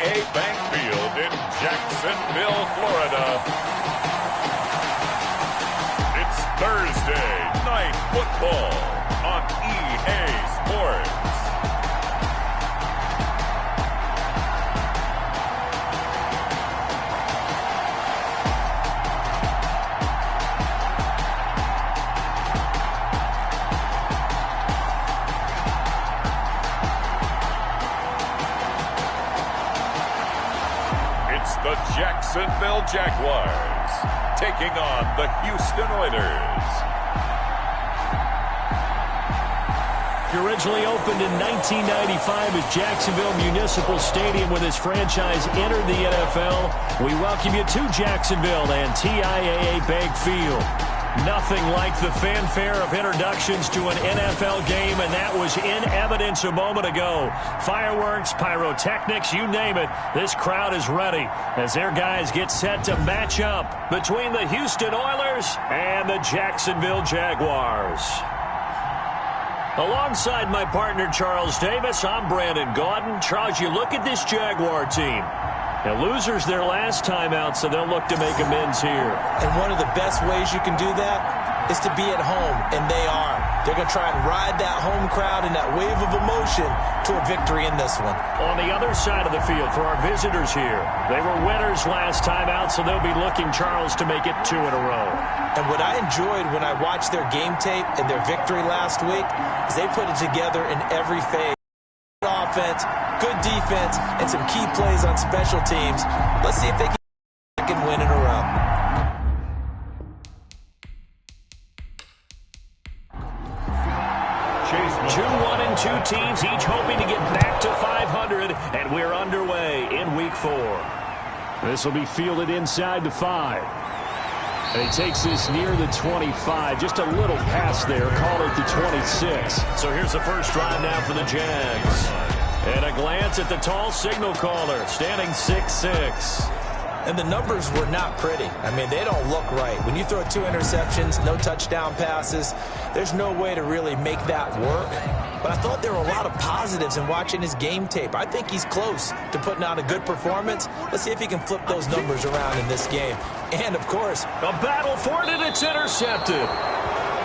Bank Field in Jacksonville, Florida. It's Thursday Night Football on EA Sports. The Jacksonville Jaguars taking on the Houston Oilers. He originally opened in 1995 as Jacksonville Municipal Stadium when his franchise entered the NFL. We welcome you to Jacksonville and TIAA Bank Field. Nothing like the fanfare of introductions to an NFL game, and that was in evidence a moment ago. Fireworks, pyrotechnics, you name it. This crowd is ready as their guys get set to match up between the Houston Oilers and the Jacksonville Jaguars. Alongside my partner, Charles Davis, I'm Brandon Gaudin. Charles, you look at this Jaguar team. Now, losers their last time out, so they'll look to make amends here. And one of the best ways you can do that is to be at home, and they are. They're going to try and ride that home crowd and that wave of emotion to a victory in this one. On the other side of the field for our visitors here, they were winners last time out, so they'll be looking, Charles, to make it 2 in a row. And what I enjoyed when I watched their game tape and their victory last week is they put it together in every phase. Offense, good defense, and some key plays on special teams. Let's see if they can win in a row. Chase 2-1-2 teams, each hoping to get back to 500, and we're underway in Week 4. This will be fielded inside the 5. And he takes this near the 25, just a little past there, call it the 26. So here's the first drive now for the Jags. And a glance at the tall signal caller, standing 6'6". And the numbers were not pretty. I mean, they don't look right. When you throw 2 interceptions, no touchdown passes, there's no way to really make that work. But I thought there were a lot of positives in watching his game tape. I think he's close to putting out a good performance. Let's see if he can flip those numbers around in this game. And, of course, a battle for it, and it's intercepted.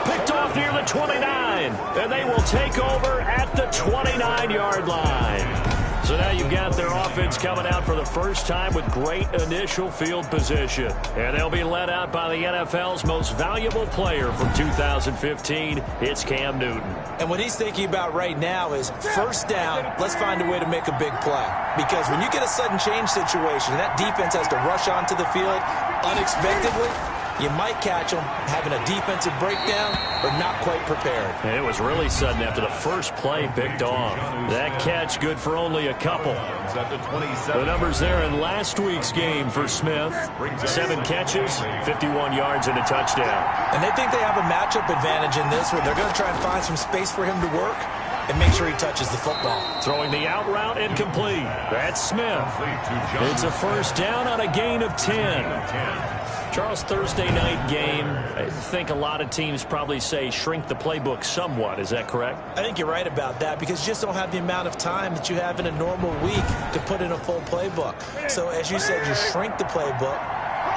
Picked off near the 29, and they will take over at the 29-yard line. So now you've got their offense coming out for the first time with great initial field position. And they'll be led out by the NFL's most valuable player from 2015. It's Cam Newton. And what he's thinking about right now is first down, let's find a way to make a big play. Because when you get a sudden change situation, that defense has to rush onto the field unexpectedly, you might catch them having a defensive breakdown or not quite prepared. And it was really sudden after the first play picked off. That catch good for only a couple. The numbers there in last week's game for Smith. 7 catches, 51 yards, and a touchdown. And they think they have a matchup advantage in this one. They're going to try and find some space for him to work and make sure he touches the football. Throwing the out route incomplete. That's Smith. It's a first down on a gain of 10. Charles, Thursday night game, I think a lot of teams probably say shrink the playbook somewhat. Is that correct? I think you're right about that because you just don't have the amount of time that you have in a normal week to put in a full playbook. So as you said, you shrink the playbook,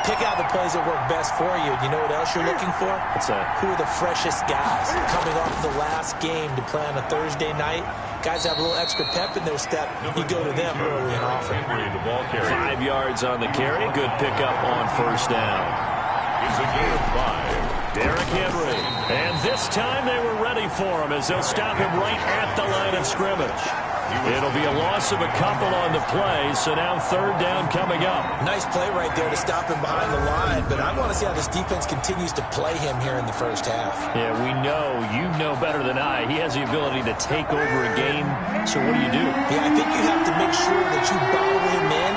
pick out the plays that work best for you. You know what else you're looking for? What's that? Who are the freshest guys coming off the last game to play on a Thursday night? Guys have a little extra pep in their step. You go to them early and often. 5 yards on the carry. Good pickup on first down. It's a gain of 5. Derrick Henry. And this time they were ready for him as they'll stop him right at the line of scrimmage. It'll be a loss of a couple on the play, so now third down coming up. Nice play right there to stop him behind the line, but I want to see how this defense continues to play him here in the first half. Yeah, we know, you know better than I, he has the ability to take over a game, so what do you do? Yeah, I think you have to make sure that you bottle him in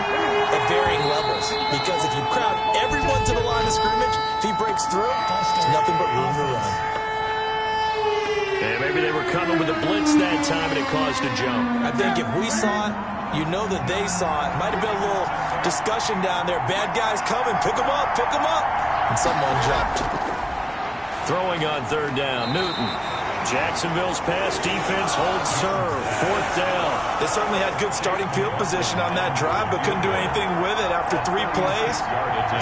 at varying levels, because if you crowd everyone to the line of scrimmage, if he breaks through, there's nothing but room to run. And maybe they were coming with a blitz that time and it caused a jump. I think if we saw it, you know that they saw it. Might have been a little discussion down there. Bad guys coming. Pick them up. Pick them up. And someone jumped. Throwing on third down. Newton. Jacksonville's pass defense holds serve. 4th down. They certainly had good starting field position on that drive, but couldn't do anything with it after 3 plays.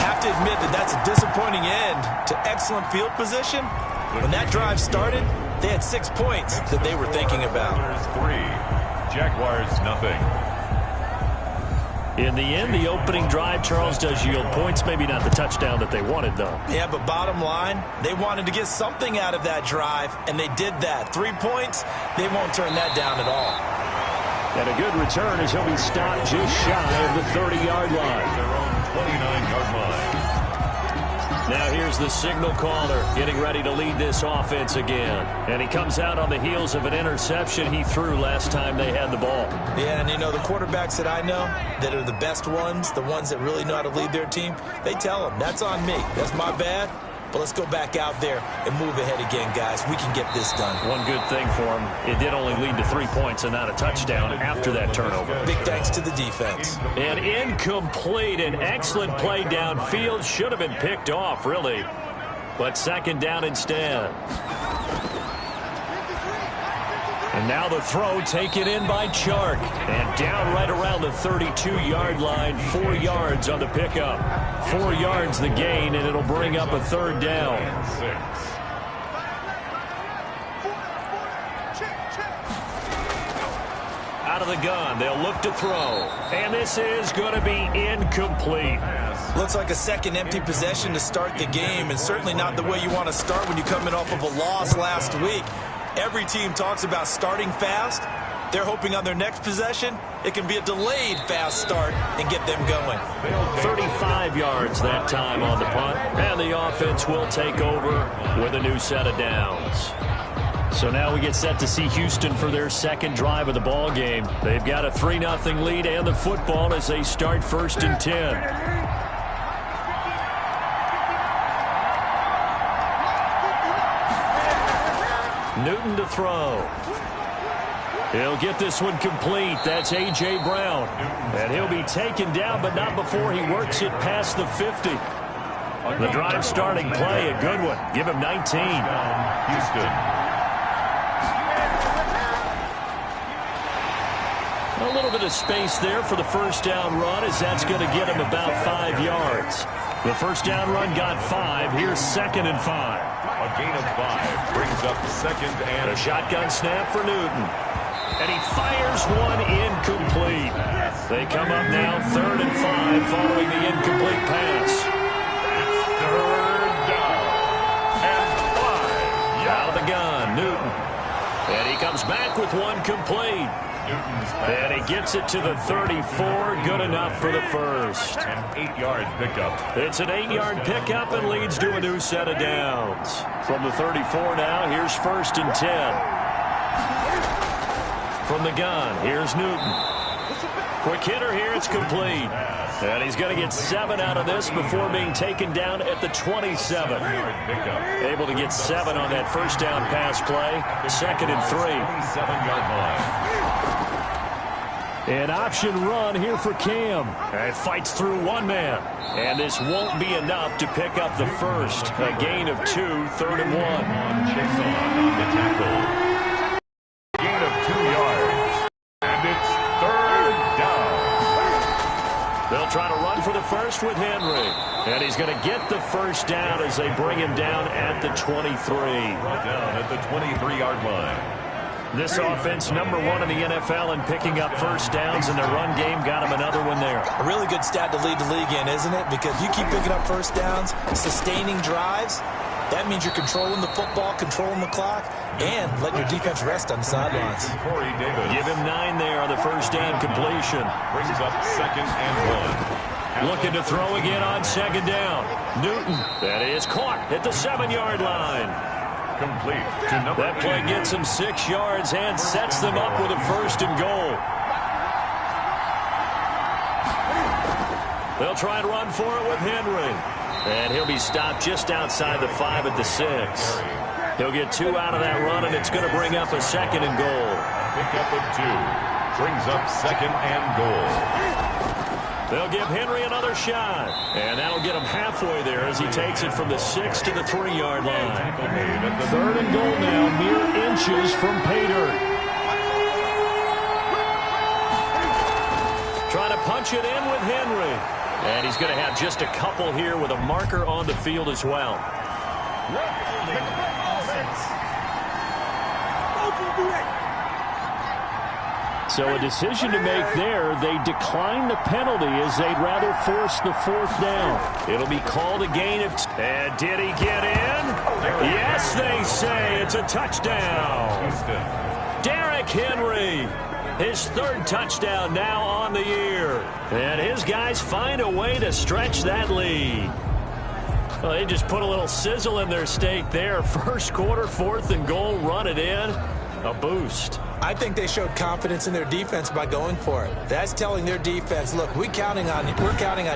Have to admit that that's a disappointing end to excellent field position. When that drive started, they had 6 points that they were thinking about. 3, Jaguars nothing. In the end, the opening drive, Charles, does yield points. Maybe not the touchdown that they wanted, though. Yeah, but bottom line, they wanted to get something out of that drive, and they did that. 3 points, they won't turn that down at all. And a good return as he'll be stopped just shy of the 30-yard line. Their own 29-yard line. Now here's the signal caller getting ready to lead this offense again. And he comes out on the heels of an interception he threw last time they had the ball. Yeah, and you know, the quarterbacks that I know that are the best ones, the ones that really know how to lead their team, they tell them, that's on me. That's my bad. But let's go back out there and move ahead again, guys. We can get this done. One good thing for him, it did only lead to 3 points and not a touchdown after that turnover. Big thanks to the defense. An incomplete, an excellent play downfield. Should have been picked off, really. But 2nd down instead. And now the throw taken in by Chark. And down right around the 32-yard line, 4 yards on the pickup. 4 yards the gain, and it'll bring up a 3rd down. Out of the gun, they'll look to throw. And this is going to be incomplete. Looks like a second empty possession to start the game, and certainly not the way you want to start when you're coming off of a loss last week. Every team talks about starting fast. They're hoping on their next possession, it can be a delayed fast start and get them going. 35 yards that time on the punt, and the offense will take over with a new set of downs. So now we get set to see Houston for their 2nd drive of the ball game. They've got a 3-0 lead and the football as they start 1st and 10. Newton to throw. He'll get this one complete. That's A.J. Brown. And he'll be taken down, but not before he works it past the 50. The drive starting play, a good one. Give him 19. Houston. A little bit of space there for the 1st down run, as that's going to get him about 5 yards. The 1st down run got 5. Here's 2nd and 5. A gain of 5 brings up 2nd and a shotgun snap for Newton. And he fires one incomplete. They come up now 3rd and 5 following the incomplete pass. It's 3rd down and 5. Out of the gun, Newton. And he comes back with one complete. And he gets it to the 34. Good enough for the 1st. An 8-yard pickup. It's an 8-yard pickup and leads to a new set of downs. From the 34 now, here's 1st and 10. From the gun, here's Newton. Quick hitter here, it's complete. And he's going to get 7 out of this before being taken down at the 27. Able to get 7 on that 1st down pass play. 2nd and 3. 27-yard line. An option run here for Cam. And fights through one man. And this won't be enough to pick up the 1st. A gain of 2, 3rd and 1. Checks on the tackle. Gain of 2 yards. And it's 3rd down. They'll try to run for the 1st with Henry. And he's going to get the 1st down as they bring him down at the 23. Down at the 23-yard line. This offense, number 1 in the NFL in picking up 1st downs, and their run game got him another one there. A really good stat to lead the league in, isn't it? Because you keep picking up 1st downs, sustaining drives, that means you're controlling the football, controlling the clock, and letting your defense rest on the sidelines. Give him 9 there on the 1st down completion. Brings up 2nd and 1. Looking to throw again on 2nd down. Newton, that is caught at the 7-yard line. Complete to number That play gets them 6 yards and sets them up with a 1st and goal. They'll try and run for it with Henry. And he'll be stopped just outside the 5 at the 6. He'll get 2 out of that run, and it's going to bring up a 2nd and goal. Pickup of 2. Brings up 2nd and goal. They'll give Henry another shot. And that'll get him halfway there as he takes it from the 6 to the 3-yard line. Third and goal now, mere inches from pay dirt. Trying to punch it in with Henry. And he's going to have just a couple here with a marker on the field as well. So a decision to make there. They decline the penalty as they'd rather force the fourth down. It'll be called a gain of... And did he get in? Yes, they say it's a touchdown. Derrick Henry, his third touchdown now on the year. And his guys find a way to stretch that lead. Well, they just put a little sizzle in their steak there. First quarter, fourth and goal, run it in. A boost. I think they showed confidence in their defense by going for it. That's telling their defense, look, we're counting on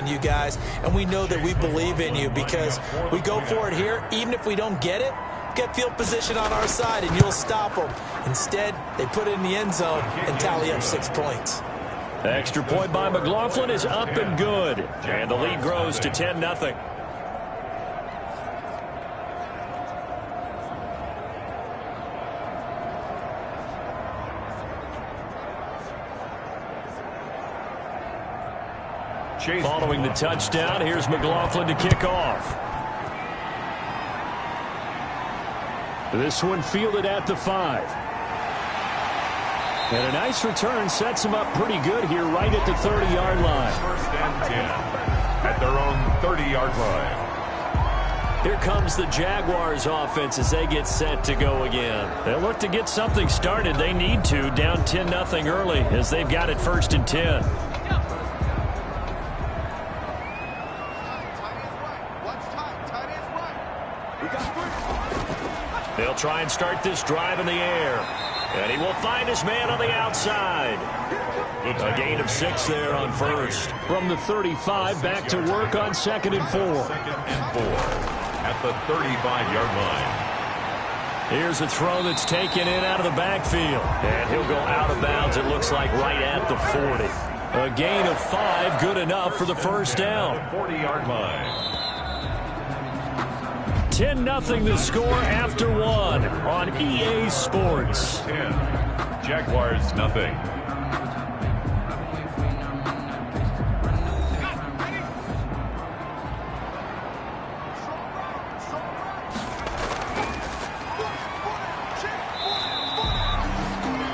you guys, and we know that we believe in you because we go for it here. Even if we don't get it, get field position on our side, and you'll stop them. Instead, they put it in the end zone and tally up 6 points. The extra point by McLaughlin is up and good. And the lead grows to 10-0. Following the touchdown, here's McLaughlin to kick off. This one fielded at the 5. And a nice return sets him up pretty good here right at the 30-yard line. First and 10 at their own 30-yard line. Here comes the Jaguars offense as they get set to go again. They'll look to get something started. They need to, down 10-0 early as they've got it first and 10. They'll try and start this drive in the air. And he will find his man on the outside. A gain of 6 there on first. From the 35, back to work on 2nd and 4. 2nd and 4 at the 35-yard line. Here's a throw that's taken in out of the backfield. And he'll go out of bounds, it looks like, right at the 40. A gain of 5, good enough for the first down. 40-yard line. 10-0 the score after 1 on EA Sports. 10. Jaguars nothing.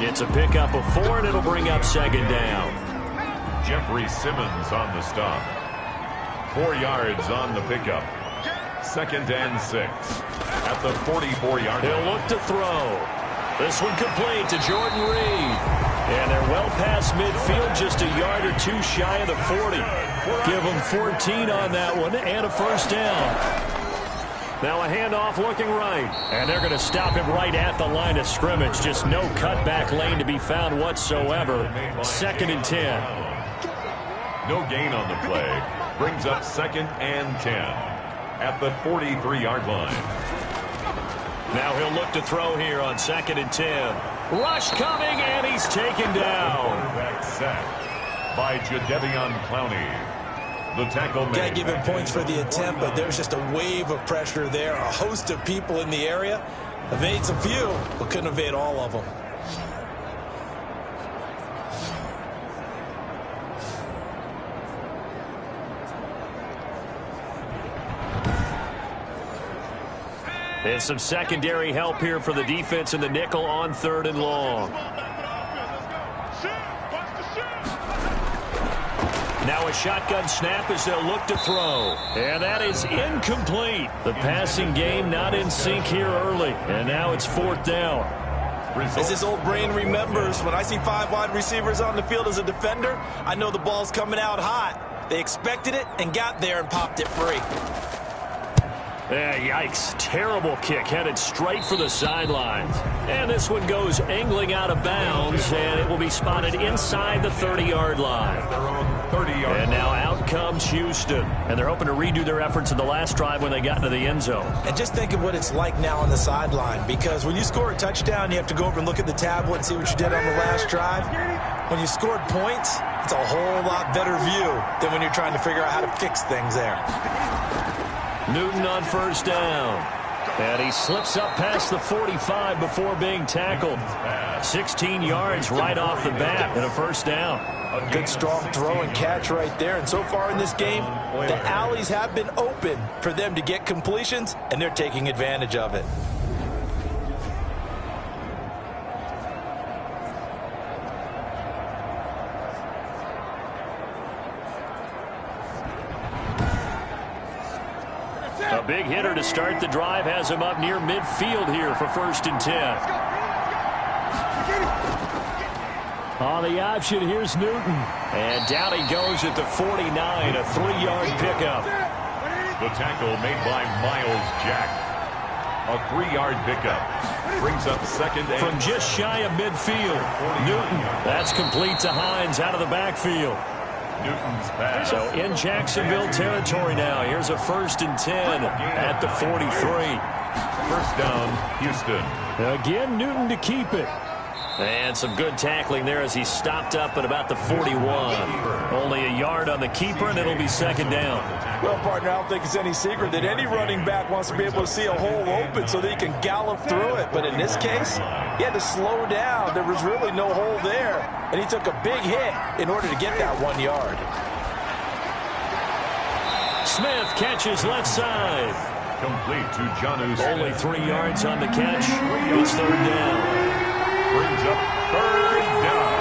It's a pickup of 4, and it'll bring up 2nd down. Jeffrey Simmons on the stop. 4 yards on the pickup. 2nd and 6 at the 44-yard line. He'll look to throw. This one complete to Jordan Reed. And they're well past midfield, just a yard or 2 shy of the 40. Give them 14 on that one and a first down. Now a handoff looking right. And they're going to stop him right at the line of scrimmage. Just no cutback lane to be found whatsoever. 2nd and 10. No gain on the play. Brings up 2nd and 10. At the 43-yard line. Now he'll look to throw here on 2nd and 10. Rush coming, and he's taken down. Quarterback sack by Jadeveon Clowney. The tackle made. Got to give him points for the attempt, but there's just a wave of pressure there. A host of people in the area. Evades a few, but couldn't evade all of them. And some secondary help here for the defense in the nickel on 3rd and long. Now a shotgun snap as they'll look to throw. And that is incomplete. The passing game not in sync here early. And now it's 4th down. As this old brain remembers, when I see 5 wide receivers on the field as a defender, I know the ball's coming out hot. They expected it and got there and popped it free. Yikes. Terrible kick headed straight for the sidelines. And this one goes angling out of bounds, and it will be spotted inside the 30-yard line. And now out comes Houston. And they're hoping to redo their efforts in the last drive when they got into the end zone. And just think of what it's like now on the sideline, because when you score a touchdown, you have to go over and look at the tablet and see what you did on the last drive. When you scored points, it's a whole lot better view than when you're trying to figure out how to fix things there. Newton on first down. And he slips up past the 45 before being tackled. 16 yards right off the bat and a first down. Good strong throw and catch right there. And so far in this game, the alleys have been open for them to get completions, and they're taking advantage of it. A big hitter to start the drive has him up near midfield here for 1st and 10. On the option, here's Newton. And down he goes at the 49, a 3-yard pickup. The tackle made by Miles Jack. A 3-yard pickup. Brings up 2nd and... From just shy of midfield, Newton. That's complete to Hines out of the backfield. Newton's pass. So in Jacksonville territory now. Here's a 1st and 10 at the 43. First down, Houston. Again, Newton to keep it. And some good tackling there as he stopped up at about the 41. Only a yard on the keeper, and it'll be 2nd down. Well, partner, I don't think it's any secret that any running back wants to be able to see a hole open so that he can gallop through it. But in this case, he had to slow down. There was really no hole there, and he took a big hit in order to get that 1 yard. Smith catches left side. Complete to Jonnu Smith. Only 3 yards on the catch. It's 3rd down. Brings up 3rd down.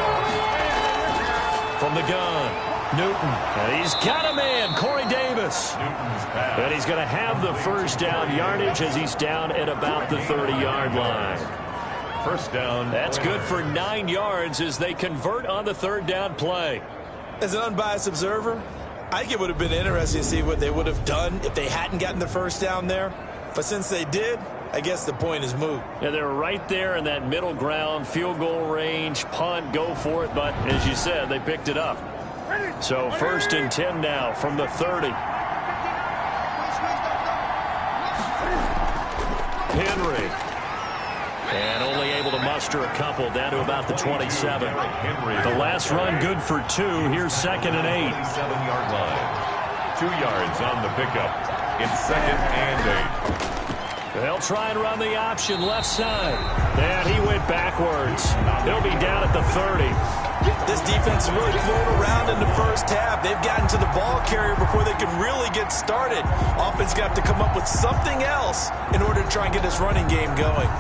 From the gun, Newton. And he's got a man, Corey Davis. Newton's pass. And he's going to have the first down yardage as he's down at about the 30-yard line. First down. That's good for 9 yards as they convert on the 3rd down play. As an unbiased observer, I think it would have been interesting to see what they would have done if they hadn't gotten the first down there. But since they did, I guess the point is moot. Yeah, they're right there in that middle ground, field goal range, punt, go for it. But as you said, they picked it up. So 1st and 10 now from the 30. Henry. And only able to muster a couple down to about the 27. The last run good for 2. Here's 2nd and 8. 7-yard line. 2 yards on the pickup. It's 2nd and 8. They'll try and run the option left side. And he went backwards. He'll be down at the 30. This defense really thrown around in the first half. They've gotten to the ball carrier before they can really get started. Offense got to come up with something else in order to try and get this running game going.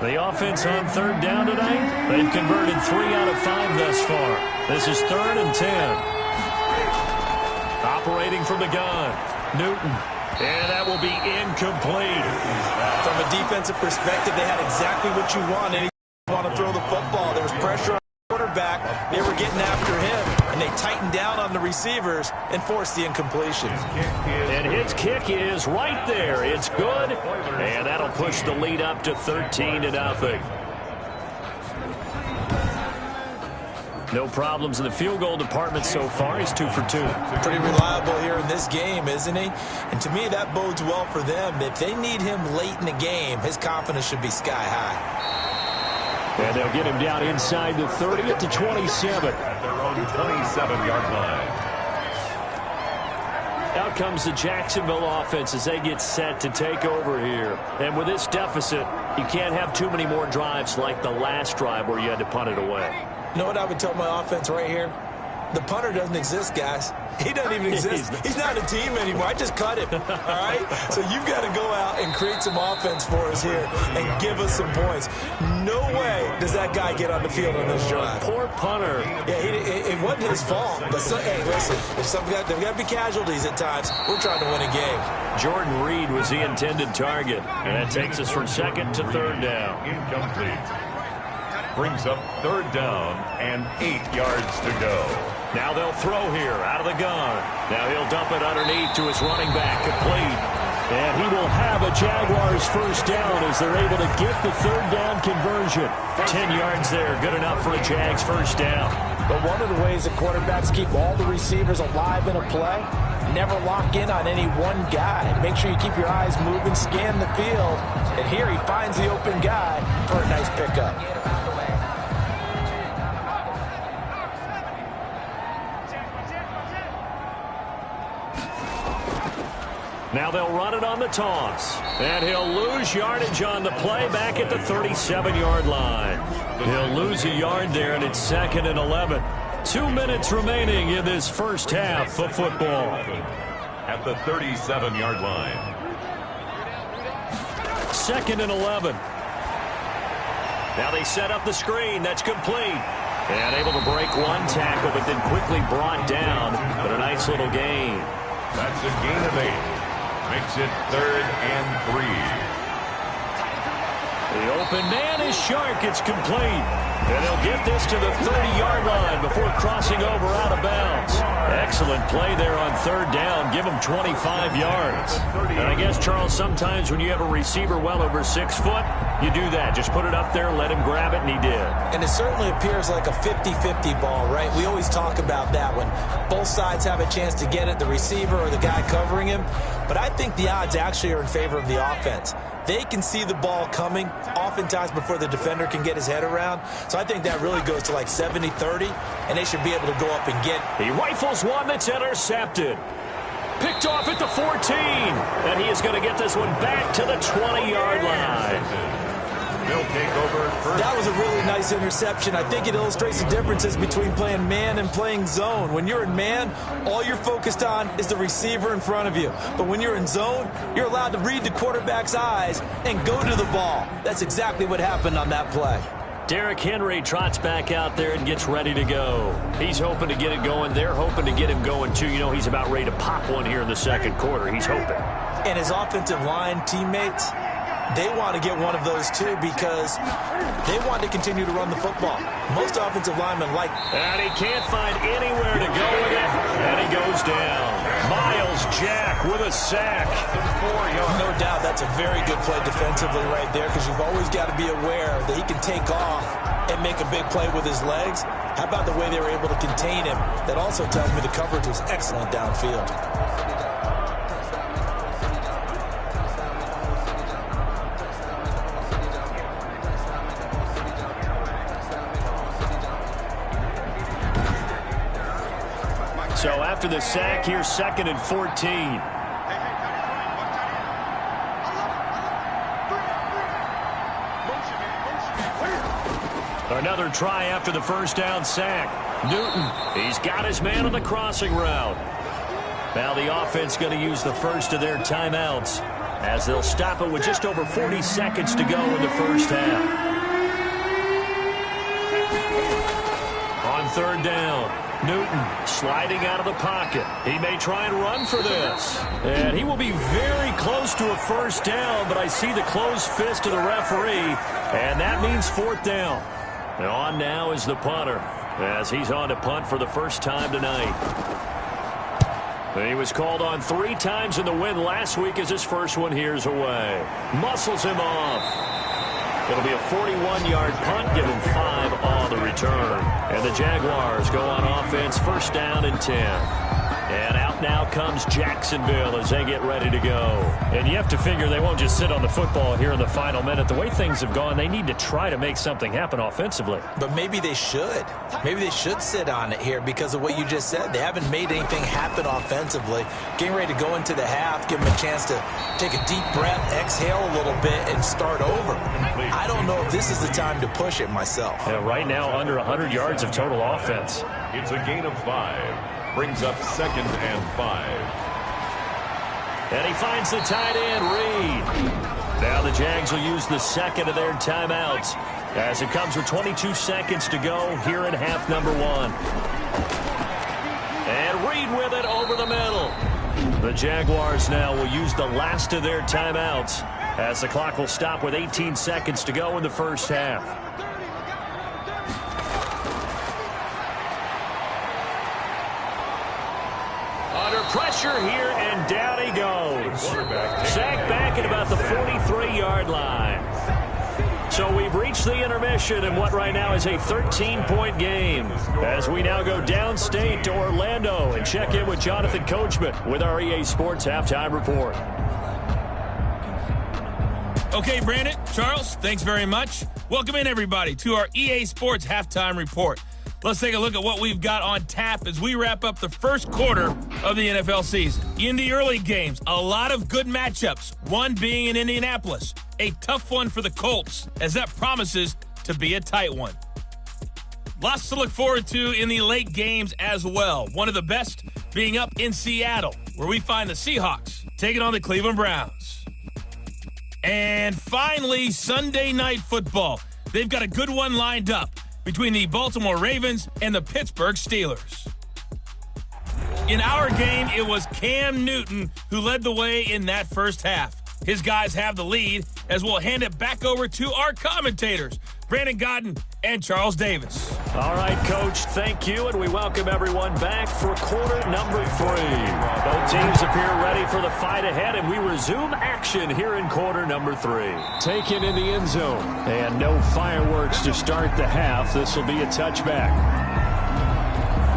The offense on 3rd down tonight, they've converted 3 out of 5 thus far. This is 3rd and 10. Operating from the gun, Newton. And that will be incomplete. From a defensive perspective, they had exactly what you want. And you want to throw the football. There was pressure on the quarterback. They were getting after him, and they tightened down on the receivers and forced the incompletion. And his kick is right there. It's good. And that'll push the lead up to 13-0. No problems in the field goal department so far. He's 2 for 2. Pretty reliable here in this game, isn't he? And to me, that bodes well for them. If they need him late in the game, his confidence should be sky high. And they'll get him down inside the 30 at the 27. At their own 27-yard line. Out comes the Jacksonville offense as they get set to take over here. And with this deficit, you can't have too many more drives like the last drive where you had to punt it away. You know what I would tell my offense right here? The punter doesn't exist, guys. He doesn't even exist. He's not a team anymore. I just cut him, all right? So you've got to go out and create some offense for us here and give us some points. No way does that guy get on the field on this drive. Poor punter. Yeah, it wasn't his fault. But hey, listen, there's got to be casualties at times. We're trying to win a game. Jordan Reed was the intended target. And that takes us from 2nd to 3rd down. Incomplete. Brings up 3rd down and 8 yards to go. Now they'll throw here out of the gun. Now he'll dump it underneath to his running back, complete. And he will have a Jaguars first down as they're able to get the 3rd down conversion. 10 yards there, good enough for a Jags first down. But one of the ways the quarterbacks keep all the receivers alive in a play, never lock in on any one guy. Make sure you keep your eyes moving, scan the field. And here he finds the open guy for a nice pickup. Now they'll run it on the toss. And he'll lose yardage on the play back at the 37-yard line. He'll lose a yard there, and it's 2nd and 11. 2 minutes remaining in this first half of football. At the 37-yard line. 2nd and 11. Now they set up the screen. That's complete. And able to break one tackle, but then quickly brought down. But a nice little gain. That's a gain of 8. Makes it 3rd and 3. The open man is Shark. It's complete. And he'll get this to the 30-yard line before crossing over out of bounds. Excellent play there on 3rd down. Give him 25 yards. And I guess, Charles, sometimes when you have a receiver well over 6 foot, you do that. Just put it up there, let him grab it, and he did. And it certainly appears like a 50-50 ball, right? We always talk about that when both sides have a chance to get it, the receiver or the guy covering him. But I think the odds actually are in favor of the offense. They can see the ball coming oftentimes before the defender can get his head around. So I think that really goes to like 70-30, and they should be able to go up and get. He rifles one that's intercepted. Picked off at the 14. And he is going to get this one back to the 20-yard line. They'll take over first. That was a really nice interception. I think it illustrates the differences between playing man and playing zone. When you're in man, all you're focused on is the receiver in front of you. But when you're in zone, you're allowed to read the quarterback's eyes and go to the ball. That's exactly what happened on that play. Derrick Henry trots back out there and gets ready to go. He's hoping to get it going. They're hoping to get him going, too. You know, he's about ready to pop one here in the second quarter. He's hoping. And his offensive line teammates, they want to get one of those, too, because they want to continue to run the football. Most offensive linemen like. And he can't find anywhere to go with it. And he goes down. Miles Jack with a sack. No doubt that's a very good play defensively right there, because you've always got to be aware that he can take off and make a big play with his legs. How about the way they were able to contain him? That also tells me the coverage was excellent downfield. So after the sack, here's 2nd and 14. Another try after the first down sack. Newton, he's got his man on the crossing route. Now the offense going to use the first of their timeouts as they'll stop it with just over 40 seconds to go in the first half. On 3rd down. Newton sliding out of the pocket. He may try and run for this. And he will be very close to a first down, but I see the closed fist of the referee, and that means 4th down. And on now is the punter as he's on to punt for the first time tonight. And he was called on 3 times in the win last week as his first one here's away. Muscles him off. It'll be a 41-yard punt, give him 5 on the return. And the Jaguars go on offense, 1st down and 10. And out now comes Jacksonville as they get ready to go. And you have to figure they won't just sit on the football here in the final minute. The way things have gone, they need to try to make something happen offensively. But maybe they should. Maybe they should sit on it here because of what you just said. They haven't made anything happen offensively. Getting ready to go into the half, give them a chance to take a deep breath, exhale a little bit, and start over. I don't know if this is the time to push it myself. Yeah, right now, under 100 yards of total offense. It's a gain of 5. Brings up 2nd and 5. And he finds the tight end, Reed. Now the Jags will use the 2nd of their timeouts as it comes with 22 seconds to go here in half number 1. And Reed with it over the middle. The Jaguars now will use the last of their timeouts as the clock will stop with 18 seconds to go in the first half. Under pressure here, and down he goes. Sacked back at about the 43-yard line. So we've reached the intermission in what right now is a 13-point game. As we now go downstate to Orlando and check in with Jonathan Coachman with our EA Sports Halftime Report. Okay, Brandon, Charles, thanks very much. Welcome in, everybody, to our EA Sports Halftime Report. Let's take a look at what we've got on tap as we wrap up the first quarter of the NFL season. In the early games, a lot of good matchups, one being in Indianapolis. A tough one for the Colts, as that promises to be a tight one. Lots to look forward to in the late games as well. One of the best being up in Seattle, where we find the Seahawks taking on the Cleveland Browns. And finally, Sunday Night Football. They've got a good one lined up between the Baltimore Ravens and the Pittsburgh Steelers. In our game, it was Cam Newton who led the way in that first half. His guys have the lead as we'll hand it back over to our commentators, Brandon Godden and Charles Davis. All right, Coach, thank you, and we welcome everyone back for quarter number 3. Both teams appear ready for the fight ahead, and we resume action here in quarter number 3. Taken in the end zone, and no fireworks to start the half. This will be a touchback.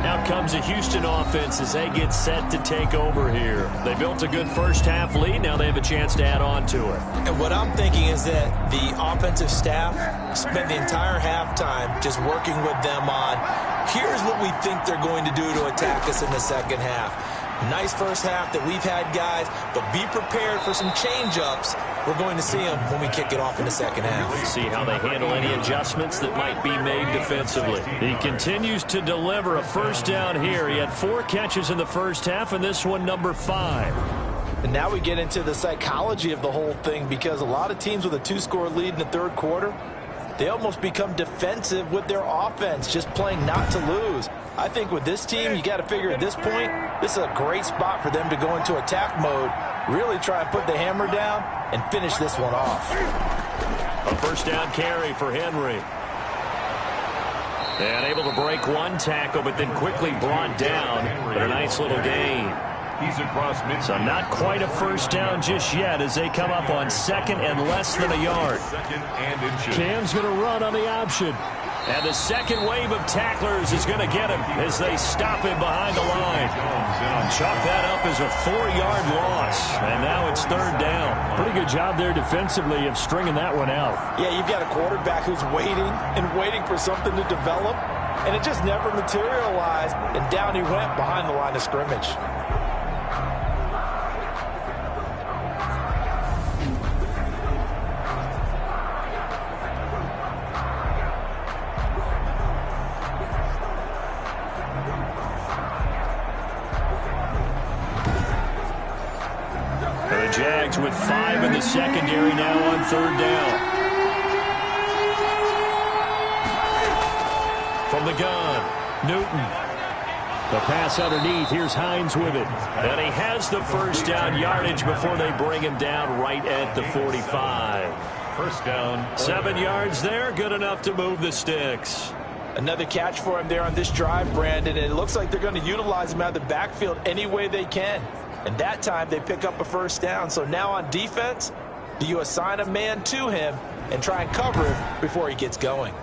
Now comes the Houston offense as they get set to take over here. They built a good first half lead. Now they have a chance to add on to it. And what I'm thinking is that the offensive staff spent the entire halftime just working with them on, here's what we think they're going to do to attack us in the second half. Nice first half that we've had, guys, but be prepared for some change-ups. We're going to see them when we kick it off in the second half. See how they handle any adjustments that might be made defensively. He continues to deliver a first down here. He had 4 catches in the first half, and this one number 5. And now we get into the psychology of the whole thing, because a lot of teams with a 2-score lead in the third quarter, they almost become defensive with their offense, just playing not to lose. I think with this team, you got to figure at this point, this is a great spot for them to go into attack mode, really try and put the hammer down and finish this one off. A first down carry for Henry. And able to break one tackle, but then quickly brought down. But a nice little gain. He's across mid. So not quite a first down just yet as they come up on second and less than a yard. Second and inches. Cam's going to run on the option. And the second wave of tacklers is going to get him as they stop him behind the line. Chalk that up as a 4-yard loss. And now it's third down. Pretty good job there defensively of stringing that one out. Yeah, you've got a quarterback who's waiting and waiting for something to develop, and it just never materialized, and down he went behind the line of scrimmage. Jags with 5 in the secondary now on third down. From the gun, Newton. The pass underneath. Here's Hines with it. And he has the first down yardage before they bring him down right at the 45. First down. 7 yards there. Good enough to move the sticks. Another catch for him there on this drive, Brandon. And it looks like they're going to utilize him out of the backfield any way they can. And that time they pick up a first down. So now on defense, do you assign a man to him and try and cover him before he gets going?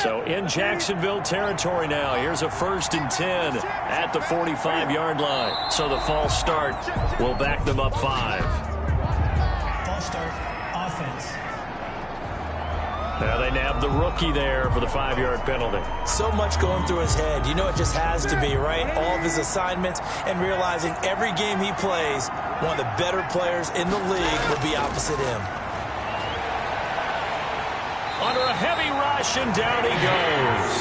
So in Jacksonville territory now. Here's a 1st and 10 at the 45-yard line. So the false start will back them up 5. False start, offense. Now they nab the rookie there for the 5-yard penalty. So much going through his head. You know it just has to be, right? All of his assignments and realizing every game he plays, one of the better players in the league will be opposite him. Under a heavy rush, and down he goes.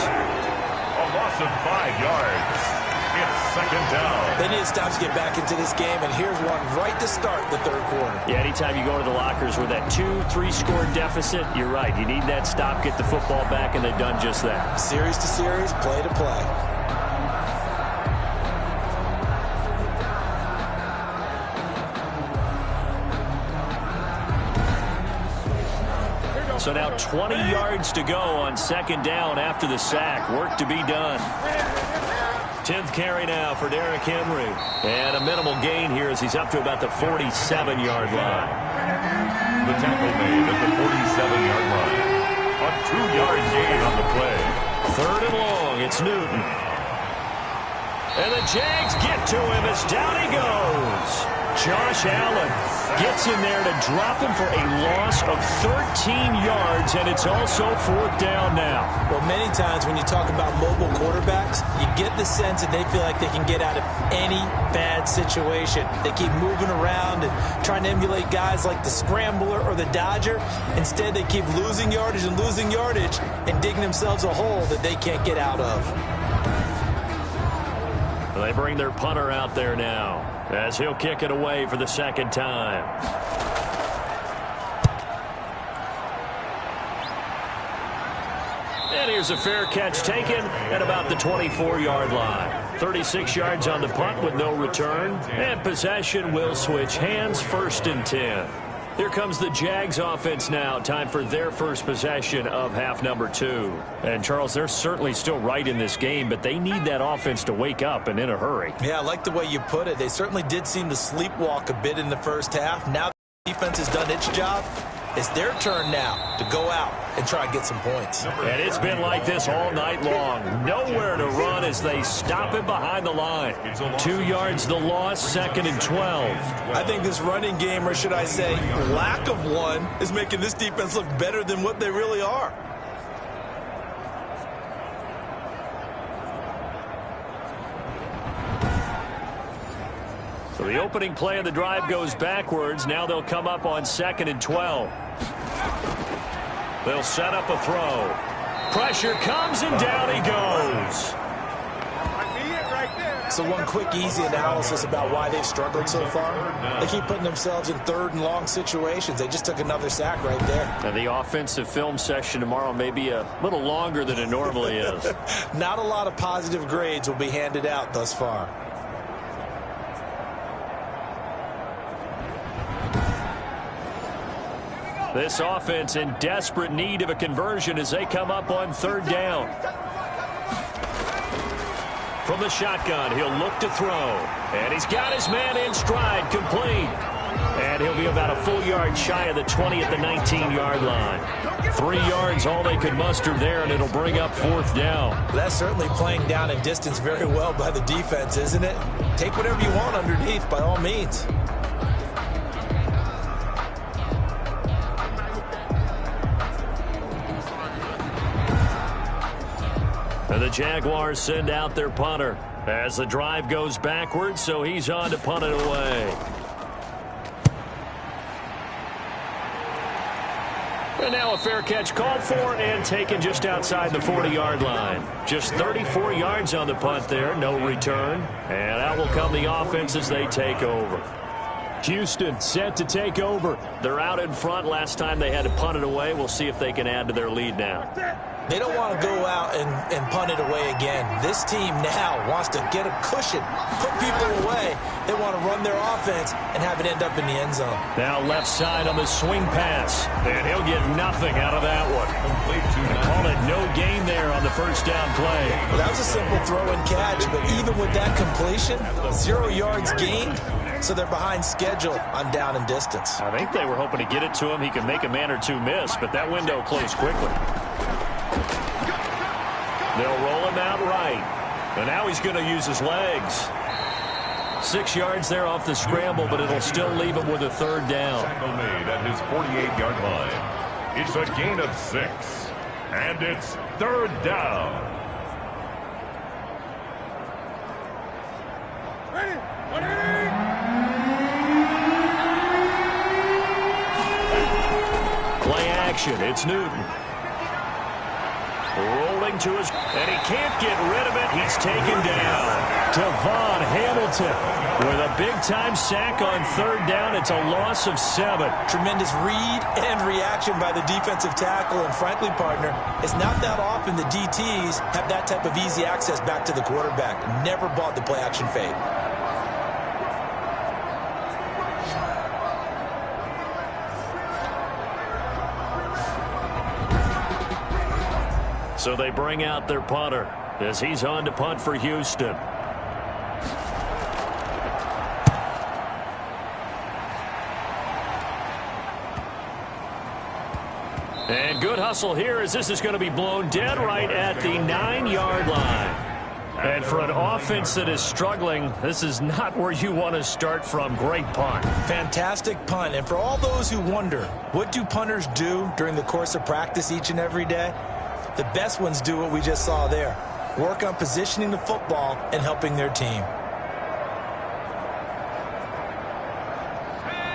A loss of 5 yards. It's second down. They need to stop to get back into this game, and here's one right to start the third quarter. Yeah, anytime you go to the lockers with that 2-3-score deficit, you're right. You need that stop, get the football back, and they've done just that. Series to series, play to play. So now 20 yards to go on second down after the sack. Work to be done. 10th carry now for Derrick Henry. And a minimal gain here as he's up to about the 47-yard line. The tackle made at the 47-yard line. 2-yard gain on the play. 3rd and long. It's Newton. And the Jags get to him as down he goes. Josh Allen gets in there to drop him for a loss of 13 yards, and it's also 4th down now. Well, many times when you talk about mobile quarterbacks, you get the sense that they feel like they can get out of any bad situation. They keep moving around and trying to emulate guys like the Scrambler or the Dodger. Instead, they keep losing yardage and digging themselves a hole that they can't get out of. They bring their punter out there now as he'll kick it away for the 2nd time. And here's a fair catch taken at about the 24-yard line. 36 yards on the punt with no return. And possession will switch hands, 1st and 10. Here comes the Jags offense now. Time for their first possession of half number 2. And, Charles, they're certainly still right in this game, but they need that offense to wake up and in a hurry. Yeah, I like the way you put it. They certainly did seem to sleepwalk a bit in the first half. Now the defense has done its job. It's their turn now to go out and try and get some points. And it's been like this all night long. Nowhere to run as they stop it behind the line. 2 yards the loss, 2nd and 12. I think this running game, or should I say lack of one, is making this defense look better than what they really are. So the opening play of the drive goes backwards. Now they'll come up on 2nd and 12. They'll set up a throw. Pressure comes and down he goes. So one quick, easy analysis about why they've struggled so far. They keep putting themselves in 3rd and long situations. They just took another sack right there. And the offensive film session tomorrow may be a little longer than it normally is. Not a lot of positive grades will be handed out thus far. This offense in desperate need of a conversion as they come up on 3rd down. From the shotgun, he'll look to throw. And he's got his man in stride, complete. And he'll be about a full yard shy of the 20 at the 19-yard line. 3 yards, all they could muster there, and it'll bring up 4th down. That's certainly playing down in distance very well by the defense, isn't it? Take whatever you want underneath, by all means. And the Jaguars send out their punter as the drive goes backwards, so he's on to punt it away. And now a fair catch called for and taken just outside the 40-yard line. Just 34 yards on the punt there, no return. And out will come the offense as they take over. Houston set to take over. They're out in front. Last time they had to punt it away. We'll see if they can add to their lead now. They don't want to go out and punt it away again. This team now wants to get a cushion, put people away. They want to run their offense and have it end up in the end zone. Now left side on the swing pass. And he'll get nothing out of that one. Call it no gain there on the 1st down play. Well, that was a simple throw and catch, but even with that completion, 0 yards gained. So they're behind schedule on down and distance. I think they were hoping to get it to him. He could make a man or two miss, but that window closed quickly. They'll roll him out right. And now he's going to use his legs. 6 yards there off the scramble, but it'll still leave him with a 3rd down. Tackle made at his 48-yard line. It's a gain of 6. And it's 3rd down. Play action. It's Newton. Rolling to his, and he can't get rid of it. He's taken down. Devon Hamilton with a big-time sack on 3rd down. It's a loss of 7. Tremendous read and reaction by the defensive tackle. And frankly, partner, it's not that often the DTs have that type of easy access back to the quarterback. Never bought the play-action fade. So they bring out their punter as he's on to punt for Houston. And good hustle here as this is going to be blown dead right at the 9-yard line. And for an offense that is struggling, this is not where you want to start from. Great punt. Fantastic punt. And for all those who wonder, what do punters do during the course of practice each and every day? The best ones do what we just saw there. Work on positioning the football and helping their team.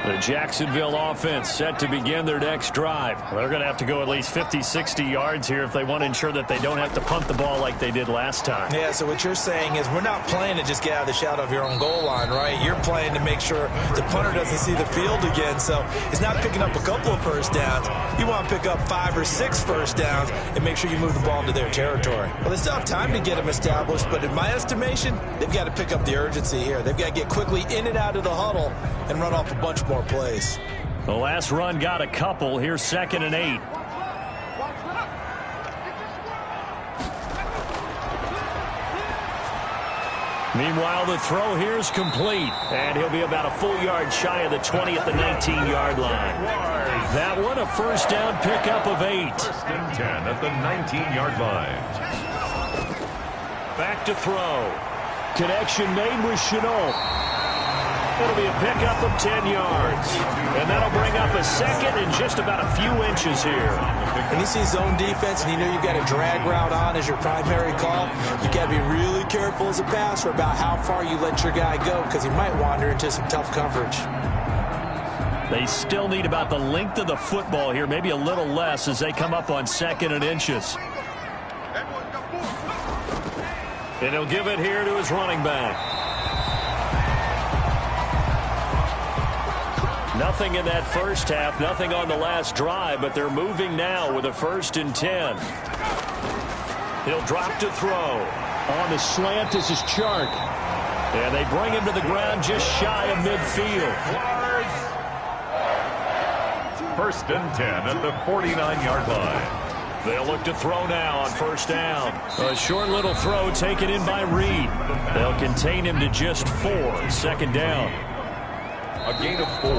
The Jacksonville offense set to begin their next drive. They're going to have to go at least 50, 60 yards here if they want to ensure that they don't have to punt the ball like they did last time. Yeah, so what you're saying is we're not playing to just get out of the shadow of your own goal line, right? You're playing to make sure the punter doesn't see the field again. So it's not picking up a couple of first downs. You want to pick up 5 or 6 first downs and make sure you move the ball into their territory. Well, they still have time to get them established, but in my estimation, they've got to pick up the urgency here. They've got to get quickly in and out of the huddle and run off a bunch more plays. The last run got a couple. Here's 2nd and 8. Meanwhile, the throw here is complete, and he'll be about a full yard shy of the 20 at the 19-yard line. That one, a first down pickup of 8. 1st and 10 at the 19-yard line. Back to throw. Connection made with Chenault. It'll be a pickup of 10 yards. And that'll bring up a second and just about a few inches here. When you see zone defense and you know you've got a drag route on as your primary call, you got to be really careful as a passer about how far you let your guy go because he might wander into some tough coverage. They still need about the length of the football here, maybe a little less as they come up on 2nd and inches. And he'll give it here to his running back. Nothing in that first half, nothing on the last drive, but they're moving now with a 1st and 10. He'll drop to throw. On the slant, this is Chark. And they bring him to the ground just shy of midfield. 1st and 10 at the 49-yard line. They'll look to throw now on 1st down. A short little throw taken in by Reed. They'll contain him to just 4. 2nd down. A gain of 4.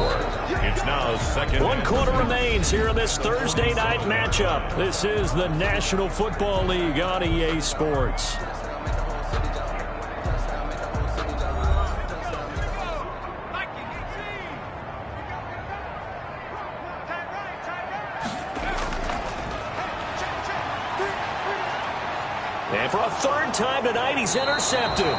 It's now 2nd. 1 quarter remains here in this Thursday night matchup. This is the National Football League on EA Sports. And for a 3rd time tonight, he's intercepted.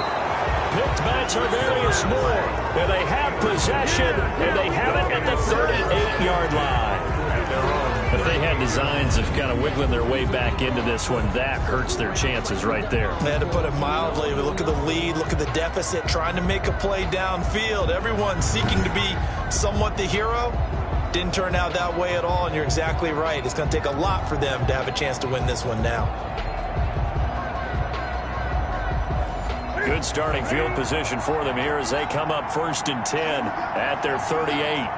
Picked by Tarvarius Moore. And they have possession, and they have it at the 38-yard line. If they had designs of kind of wiggling their way back into this one, that hurts their chances right there. They had to put it mildly. We look at the lead, look at the deficit, trying to make a play downfield. Everyone seeking to be somewhat the hero. Didn't turn out that way at all, and you're exactly right. It's going to take a lot for them to have a chance to win this one now. Good starting field position for them here as they come up 1st and 10 at their 38.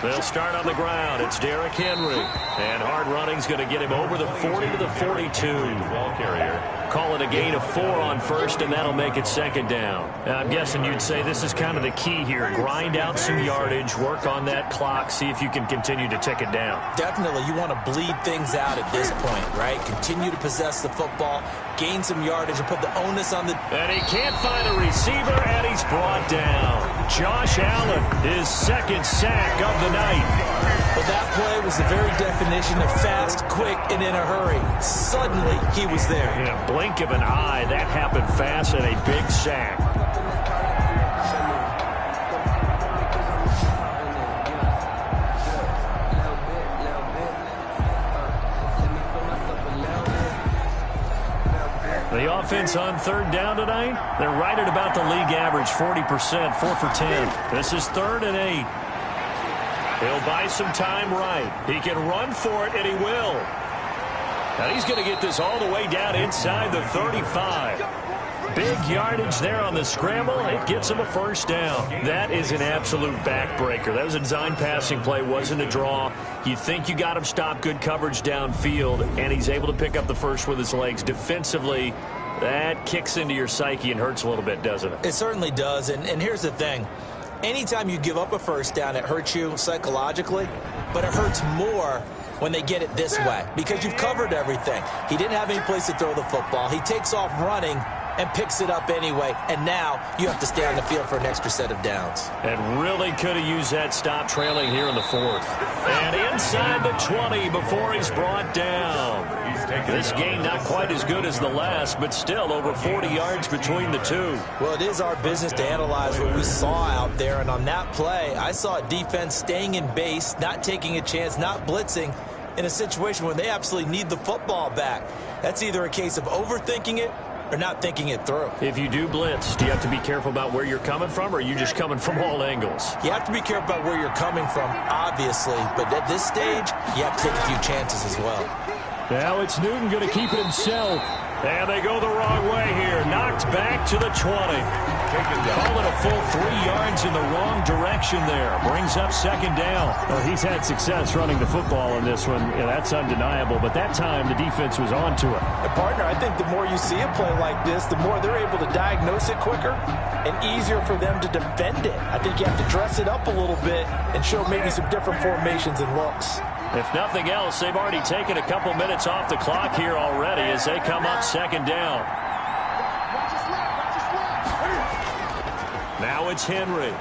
They'll start on the ground. It's Derrick Henry. And hard running's going to get him over the 40 to the 42. Ball carrier. Call it a gain of 4 on 1st, and that'll make it 2nd down. Now, I'm guessing you'd say this is kind of the key here. Grind out some yardage, work on that clock, see if you can continue to tick it down. Definitely, you want to bleed things out at this point, right? Continue to possess the football, gain some yardage, and put the onus on the... And he can't find a receiver, and he's brought down. Josh Allen, his 2nd sack of the night. But that play was the very definition of fast, quick, and in a hurry. Suddenly, he was there. In a blink of an eye, that happened fast and a big sack. The offense on 3rd down tonight, they're right at about the league average, 40%, 4 for 10. This is 3rd and 8. He'll buy some time right. He can run for it, and he will. Now he's going to get this all the way down inside the 35. Big yardage there on the scramble. It gets him a 1st down. That is an absolute backbreaker. That was a design passing play, wasn't a draw. You think you got him stopped, good coverage downfield, and he's able to pick up the 1st with his legs. Defensively, that kicks into your psyche and hurts a little bit, doesn't it? It certainly does, and here's the thing. Anytime you give up a first down, it hurts you psychologically, but it hurts more when they get it this way because you've covered everything. He didn't have any place to throw the football. He takes off running and picks it up anyway, and now you have to stay on the field for an extra set of downs. And really could have used that stop trailing here in the fourth. And inside the 20 before he's brought down. This game not quite as good as the last, but still over 40 yards between the two. Well, it is our business to analyze what we saw out there, and on that play, I saw a defense staying in base, not taking a chance, not blitzing in a situation where they absolutely need the football back. That's either a case of overthinking it or not thinking it through. If you do blitz, do you have to be careful about where you're coming from, or are you just coming from all angles? You have to be careful about where you're coming from, obviously, but at this stage, you have to take a few chances as well. Now it's Newton going to keep it himself. And they go the wrong way here. Knocked back to the 20. Call it a full 3 yards in the wrong direction there. Brings up second down. Well, he's had success running the football in this one. Yeah, that's undeniable. But that time, the defense was on to it. And partner, I think the more you see a play like this, the more they're able to diagnose it quicker and easier for them to defend it. I think you have to dress it up a little bit and show maybe some different formations and looks. If nothing else, they've already taken a couple minutes off the clock here already as they come up second down. Now it's Henry.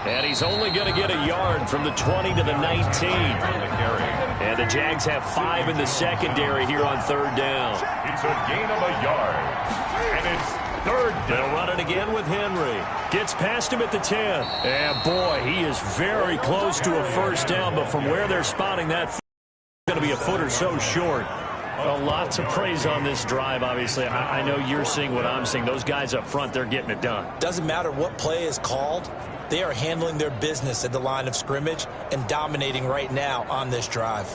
And he's only going to get a yard from the 20 to the 19. And the Jags have 5 in the secondary here on third down. It's a gain of a yard. And it's third down. They'll run it again with Henry. Gets past him at the 10. And boy, he is very close to a first down, but from where they're spotting that, it's going to be a foot or so short. A lot to praise on this drive, obviously. I know you're seeing what I'm seeing. Those guys up front, they're getting it done. Doesn't matter what play is called. They are handling their business at the line of scrimmage and dominating right now on this drive.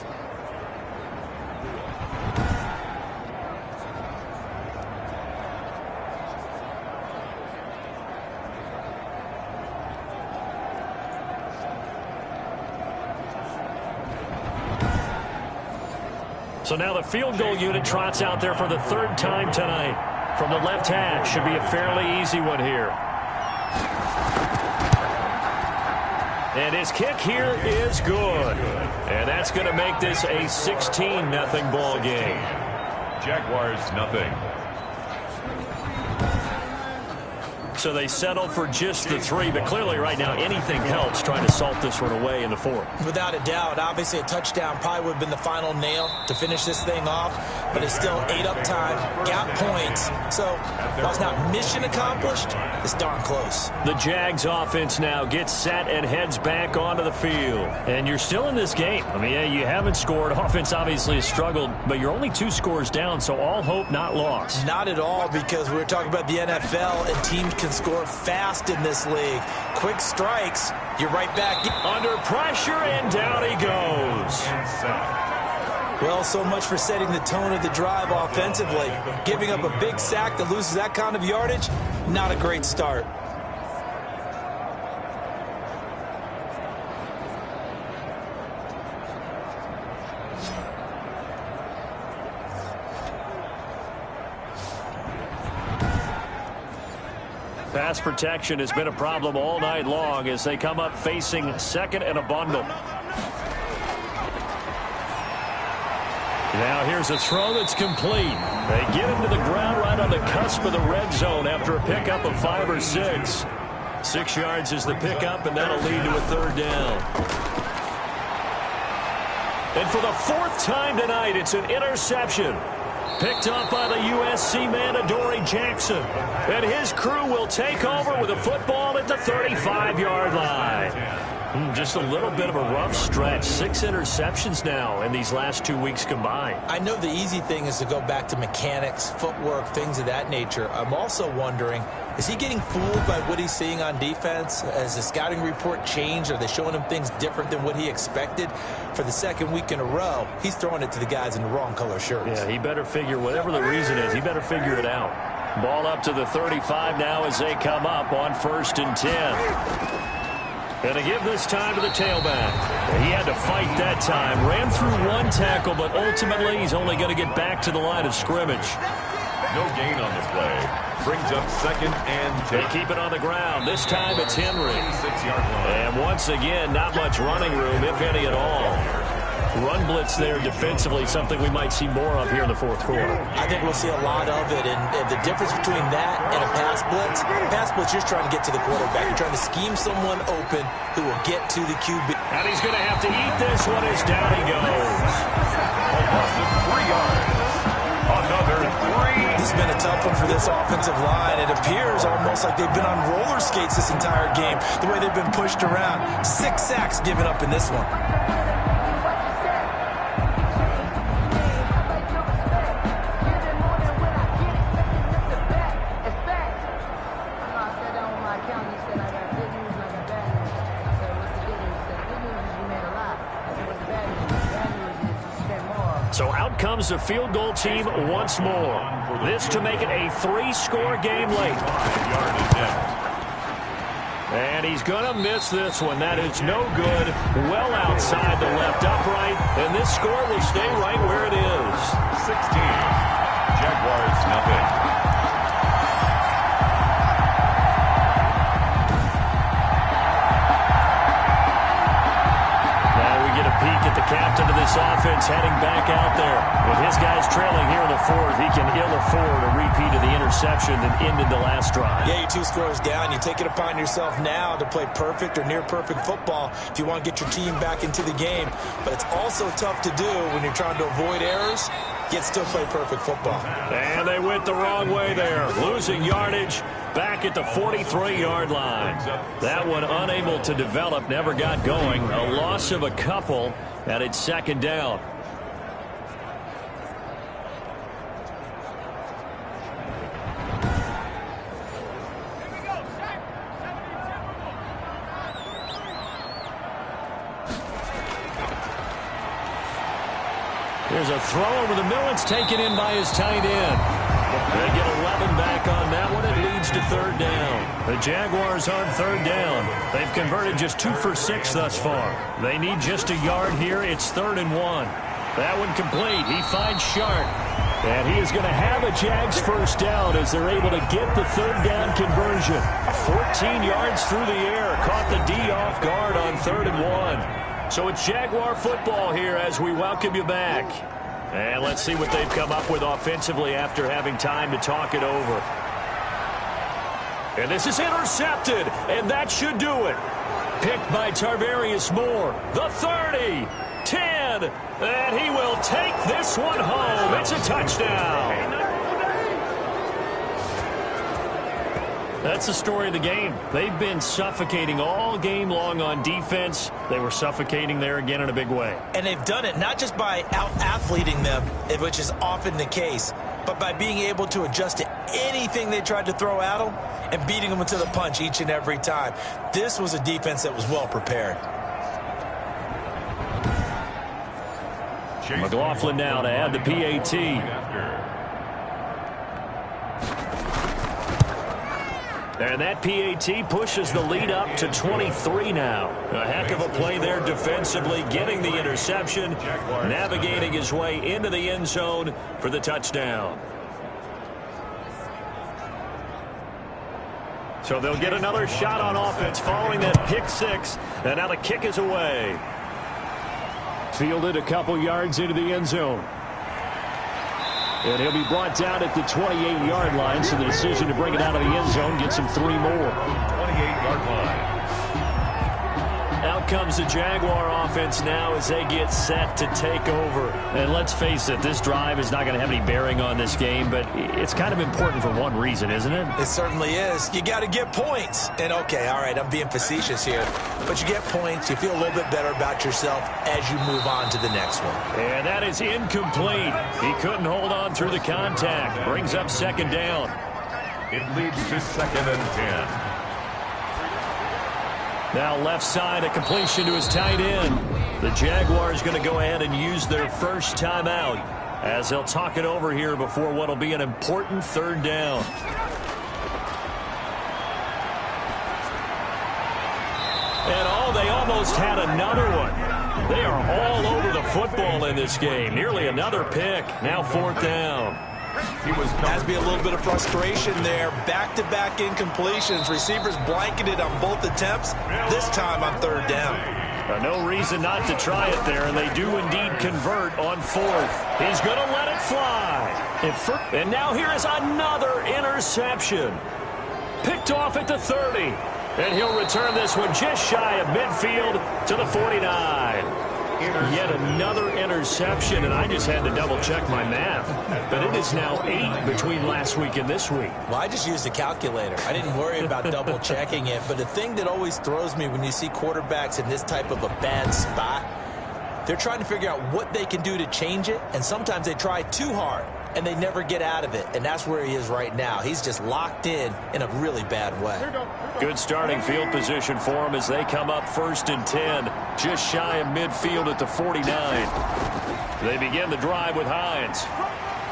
So now the field goal unit trots out there for the third time tonight. From the left hash, should be a fairly easy one here. And his kick here is good. And that's going to make this a 16-0 ball game. Jaguars nothing. So they settle for just the 3, but clearly right now anything helps trying to salt this one away in the 4th. Without a doubt, obviously a touchdown probably would have been the final nail to finish this thing off, but it's still 8 up time, got points. So while it's not mission accomplished, it's darn close. The Jags offense now gets set and heads back onto the field. And you're still in this game. I mean, yeah, you haven't scored. Offense obviously has struggled, but you're only 2 scores down, so all hope not lost. Not at all, because we were talking about the NFL, and teams can score fast in this league. Quick strikes, you're right back. Under pressure, and down he goes. Well, so much for setting the tone of the drive offensively. Giving up a big sack that loses that kind of yardage, not a great start. Pass protection has been a problem all night long as they come up facing second and a bundle. Now here's a throw that's complete. They get him to the ground right on the cusp of the red zone after a pickup of 5 or 6. 6 yards is the pickup, and that'll lead to a third down. And for the 4th time tonight, it's an interception. Picked up by the USC man, Adoree Jackson. And his crew will take over with a football at the 35-yard line. Just a little bit of a rough stretch. 6 interceptions now in these last 2 weeks combined. I know the easy thing is to go back to mechanics, footwork, things of that nature. I'm also wondering, is he getting fooled by what he's seeing on defense? Has the scouting report changed? Are they showing him things different than what he expected? For the 2nd week in a row, he's throwing it to the guys in the wrong color shirts. Yeah, he better figure, whatever the reason is, he better figure it out. Ball up to the 35 now as they come up on 1st and 10. And to give this time to the tailback. He had to fight that time. Ran through 1 tackle, but ultimately he's only going to get back to the line of scrimmage. No gain on the play. Brings up 2nd and 10. They keep it on the ground. This time it's Henry. 6-yard line. And once again, not much running room, if any at all. Run blitz there defensively, something we might see more of here in the fourth quarter. I think we'll see a lot of it, and the difference between that and a pass blitz, you're just trying to get to the quarterback. You're trying to scheme someone open who will get to the QB. And he's going to have to eat this one as down he goes. A loss of 3 yards. Another 3. This has been a tough one for this offensive line. It appears almost like they've been on roller skates this entire game, the way they've been pushed around. 6 sacks given up in this one. So out comes the field goal team once more. This to make it a 3-score game late. 5-yard attempt. And he's going to miss this one. That is no good. Well outside the left upright. And this score will stay right where it is. 16. Jaguars nothing. Peek at the captain of this offense heading back out there. With his guys trailing here in the fourth, he can ill afford a repeat of the interception that ended the last drive. Yeah, you're 2 scores down. You take it upon yourself now to play perfect or near-perfect football if you want to get your team back into the game. But it's also tough to do when you're trying to avoid errors, yet still play perfect football. And they went the wrong way there, losing yardage back at the 43-yard line. That one unable to develop, never got going. A loss of a couple, and it's 2nd down. There's a throw over the middle. It's taken in by his tight end. They get 11 back on that one. It leads to 3rd down. The Jaguars on 3rd down. They've converted just 2 for 6 thus far. They need just a yard here. It's 3rd and 1. That one complete. He finds Sharp. And he is going to have a Jags first down as they're able to get the 3rd down conversion. 14 yards through the air. Caught the D off guard on 3rd and 1. So it's Jaguar football here as we welcome you back. And let's see what they've come up with offensively after having time to talk it over. And this is intercepted, and that should do it. Picked by Tarvarius Moore. The 30, 10, and he will take this one home. It's a touchdown. That's the story of the game. They've been suffocating all game long on defense. They were suffocating there again in a big way. And they've done it not just by out-athleting them, which is often the case, but by being able to adjust to anything they tried to throw at them and beating them to the punch each and every time. This was a defense that was well prepared. McLaughlin now to add the PAT. And that PAT pushes the lead up to 23 now. A heck of a play there defensively, getting the interception, navigating his way into the end zone for the touchdown. So they'll get another shot on offense following that pick 6. And now the kick is away. Fielded a couple yards into the end zone. And he'll be brought down at the 28-yard line, so the decision to bring it out of the end zone gets him 3 more. 28-yard line. Out comes the Jaguar offense now as they get set to take over. And let's face it, this drive is not going to have any bearing on this game, but it's kind of important for one reason, isn't it? It certainly is. You got to get points. And, okay, all right, I'm being facetious here. But you get points, you feel a little bit better about yourself as you move on to the next one. And that is incomplete. He couldn't hold on through the contact. Brings up 2nd down. It leads to 2nd and 10. Now left side, a completion to his tight end. The Jaguars going to go ahead and use their first timeout as they'll talk it over here before what will be an important 3rd down. And they almost had another one. They are all over the football in this game. Nearly another pick. Now 4th down. Has to be a little bit of frustration there. Back-to-back incompletions. Receivers blanketed on both attempts. This time on third down. No reason not to try it there, and they do indeed convert on fourth. He's going to let it fly. And now here is another interception. Picked off at the 30. And he'll return this one just shy of midfield to the 49. Yet another interception, and I just had to double-check my math. But it is now 8 between last week and this week. Well, I just used a calculator. I didn't worry about double-checking it. But the thing that always throws me when you see quarterbacks in this type of a bad spot, they're trying to figure out what they can do to change it, and sometimes they try too hard, and they never get out of it. And that's where he is right now. He's just locked in a really bad way. Good starting field position for him as they come up 1st and 10, just shy of midfield at the 49. They begin the drive with Hines.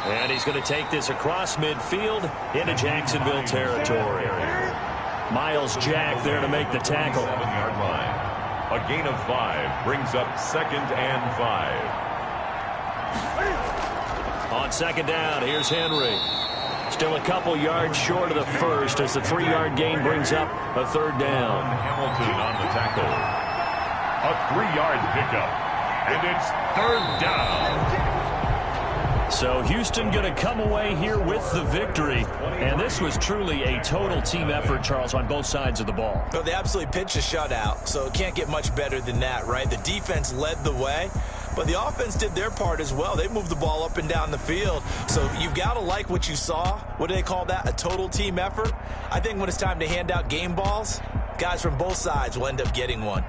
And he's going to take this across midfield into Jacksonville territory. Miles Jack there to make the tackle. 7-yard line. A gain of 5 brings up 2nd and 5. On 2nd down, here's Henry. Still a couple yards short of the first as the 3-yard gain brings up a 3rd down. Hamilton on the tackle. A 3-yard pickup. And it's 3rd down. So Houston going to come away here with the victory. And this was truly a total team effort, Charles, on both sides of the ball. Well, they absolutely pitched a shutout, so it can't get much better than that, right? The defense led the way, but the offense did their part as well. They moved the ball up and down the field. So you've got to like what you saw. What do they call that? A total team effort? I think when it's time to hand out game balls, guys from both sides will end up getting one.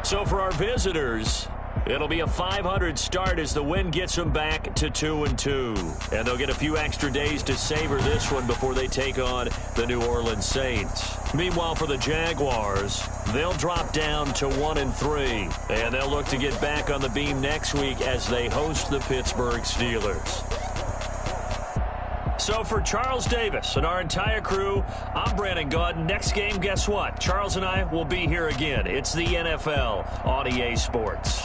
So for our visitors, it'll be a .500 start as the win gets them back to 2-2. And they'll get a few extra days to savor this one before they take on the New Orleans Saints. Meanwhile, for the Jaguars, they'll drop down to 1-3. And they'll look to get back on the beam next week as they host the Pittsburgh Steelers. So for Charles Davis and our entire crew, I'm Brandon Gaudin. Next game, guess what? Charles and I will be here again. It's the NFL on EA Sports.